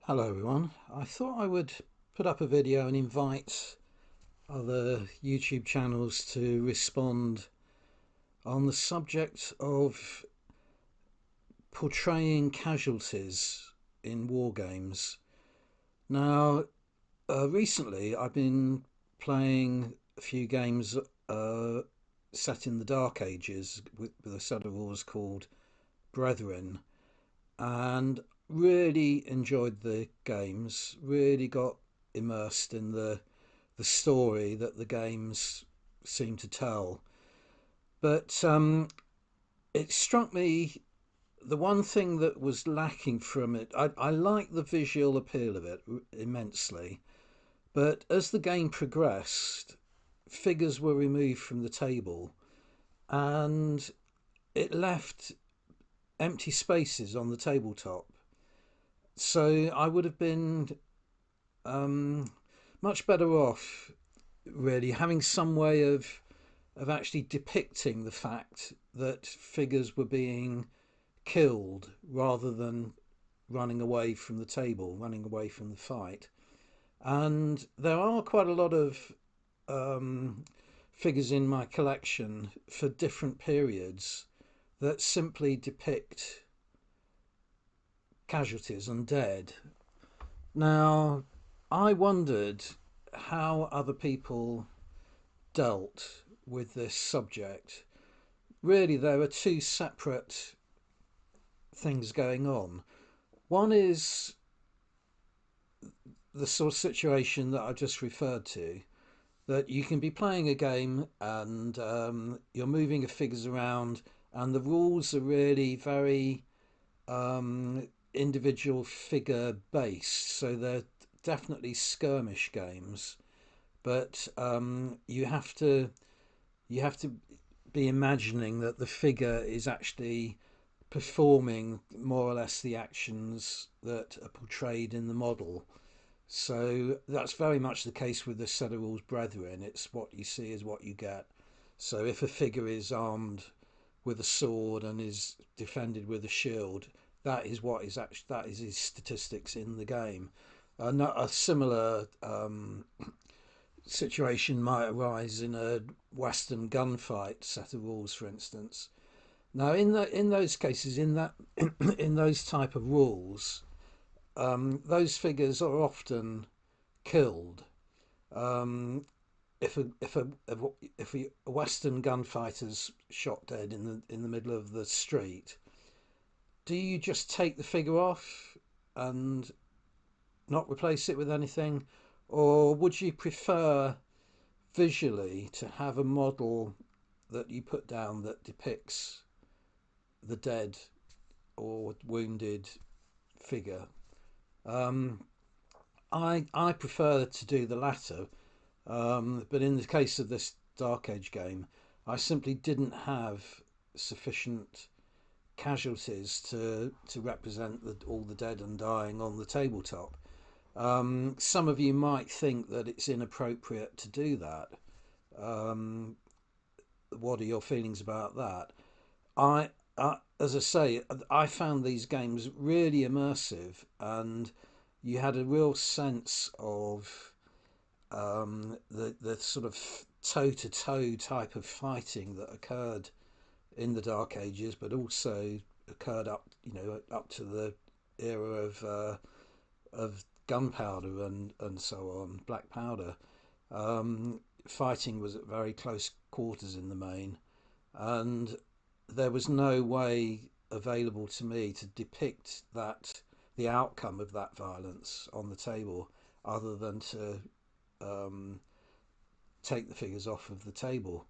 Hello everyone. I thought I would put up a video and invite other YouTube channels to respond on the subject of portraying casualties in war games. Now, recently I've been playing a few games uh, set in the Dark Ages with a set of rules called Brethren, and really enjoyed the games, really got immersed in the story that the games seem to tell. But it struck me the one thing that was lacking from it. I like the visual appeal of it immensely, but as the game progressed, figures were removed from the table and it left empty spaces on the tabletop. So I would have been um, much better off, really, having some way of actually depicting the fact that figures were being killed rather than running away from the table, running away from the fight. And there are quite a lot of um, figures in my collection for different periods that simply depict casualties and dead. Now, I wondered how other people dealt with this subject. Really, there are two separate things going on. One is the sort of situation that I just referred to, that you can be playing a game and you're moving your figures around, and the rules are really very individual figure based. So they're definitely skirmish games, but you have to be imagining that the figure is actually performing more or less the actions that are portrayed in the model. So that's very much the case with the set of rules Brethren. It's what you see is what you get. So if a figure is armed with a sword and is defended with a shield, that is what is actually that is his statistics in the game. A similar situation might arise in a Western gunfight set of rules, for instance. Now, in those cases, in that in those type of rules, those figures are often killed. Um, if a Western gunfighter's shot dead in the middle of the street, do you just take the figure off and not replace it with anything, or would you prefer visually to have a model that you put down that depicts the dead or wounded figure? Um, I prefer to do the latter, but in the case of this Dark Age game, I simply didn't have sufficient casualties to represent all the dead and dying on the tabletop. Some of you might think that it's inappropriate to do that. Um, what are your feelings about that? As I say, I found these games really immersive, and you had a real sense of the sort of toe to toe type of fighting that occurred in the Dark Ages, but also occurred up to the era of gunpowder and so on, black powder. Fighting was at very close quarters in the main, and there was no way available to me to depict that the outcome of that violence on the table other than to um, take the figures off of the table.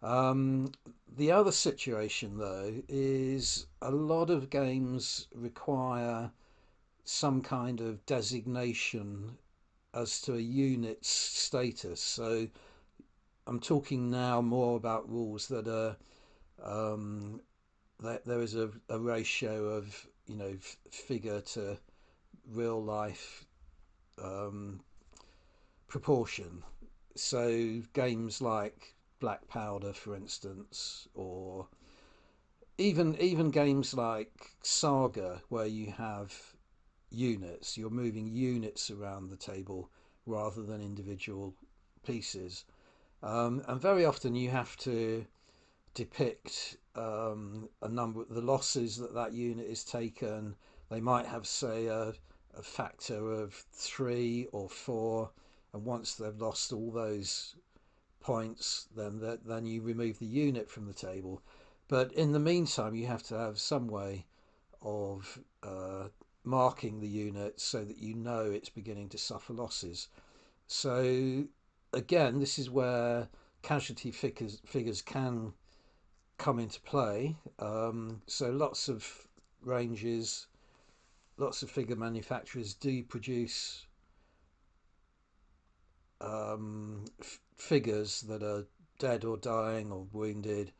Um, the other situation, though, is a lot of games require some kind of designation as to a unit's status. So I'm talking now more about rules that are that there is a ratio of figure to real life um, proportion. So games like Black Powder, for instance, or even games like Saga, where you have units. You're moving units around the table rather than individual pieces. And very often you have to depict a number, the losses that that unit is taken. They might have, say, a factor of 3 or 4, and once they've lost all those points, then you remove the unit from the table. But in the meantime, you have to have some way of marking the unit so that you know it's beginning to suffer losses. So again, this is where casualty figures can come into play. So lots of ranges, lots of figure manufacturers do produce figures that are dead or dying or wounded,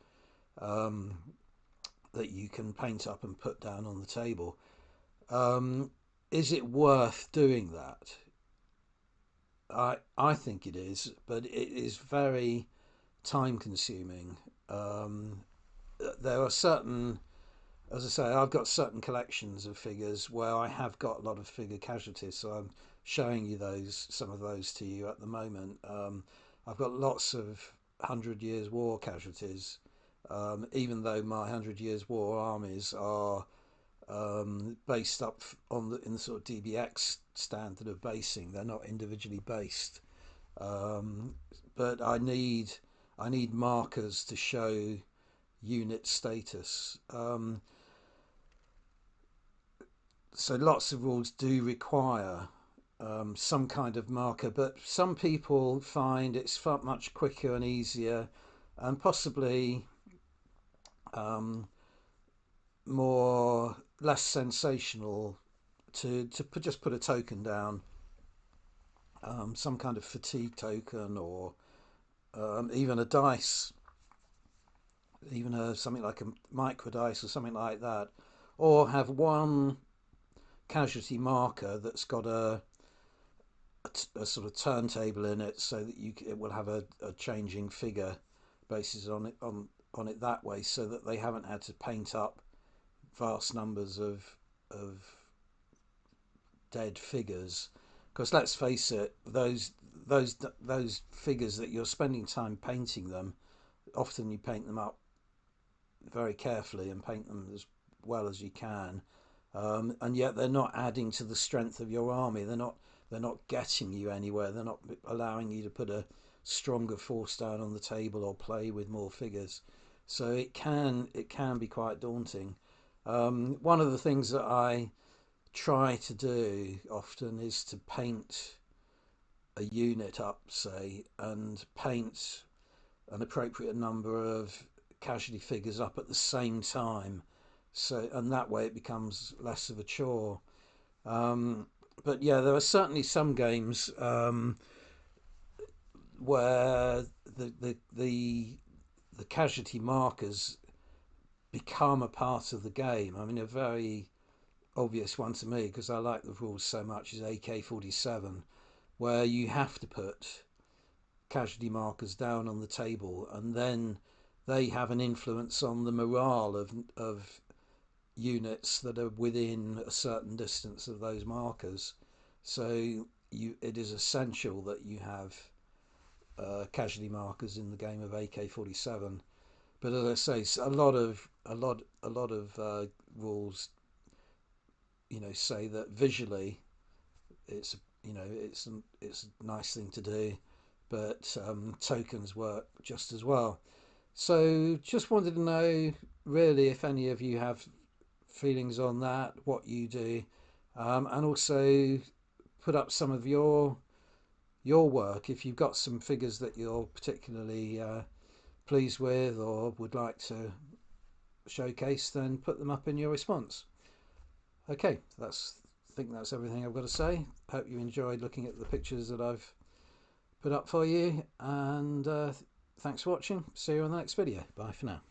um, that you can paint up and put down on the table. Um, is it worth doing that? I think it is, but it is very time consuming. Um, there are certain, as I say, I've got certain collections of figures where I have got a lot of figure casualties, so I'm showing you some of those to you at the moment. I've got lots of Hundred Years' War casualties, even though my Hundred Years' War armies are based up on in the sort of DBX standard of basing. They're not individually based, um, but I need markers to show unit status. So lots of rules do require some kind of marker, but some people find it's far much quicker and easier, and possibly um, more less sensational to just put a token down, some kind of fatigue token, or even a dice, even something like a micro dice or something like that, or have one casualty marker that's got a sort of turntable in it, so that it will have a changing figure basis on it that way, so that they haven't had to paint up vast numbers of dead figures. Because let's face it, those figures that you're spending time painting them, often you paint them up very carefully and paint them as well as you can, and yet they're not adding to the strength of your army. They're not getting you anywhere. They're not allowing you to put a stronger force down on the table or play with more figures. So it can be quite daunting. One of the things that I try to do often is to paint a unit up, say, and paint an appropriate number of casualty figures up at the same time. So, and that way it becomes less of a chore. Um, but yeah, there are certainly some games where the casualty markers become a part of the game. I mean, a very obvious one to me, because I like the rules so much, is AK-47, where you have to put casualty markers down on the table, and then they have an influence on the morale of units that are within a certain distance of those markers. So it is essential that you have casualty markers in the game of AK-47. But as I say, a lot of rules, say that visually it's it's a nice thing to do, but tokens work just as well. So just wanted to know, really, if any of you have feelings on that, what you do, and also put up some of your work. If you've got some figures that you're particularly pleased with or would like to showcase, then put them up in your response. Okay, I think that's everything I've got to say. Hope you enjoyed looking at the pictures that I've put up for you, and thanks for watching. See you on the next video. Bye for now.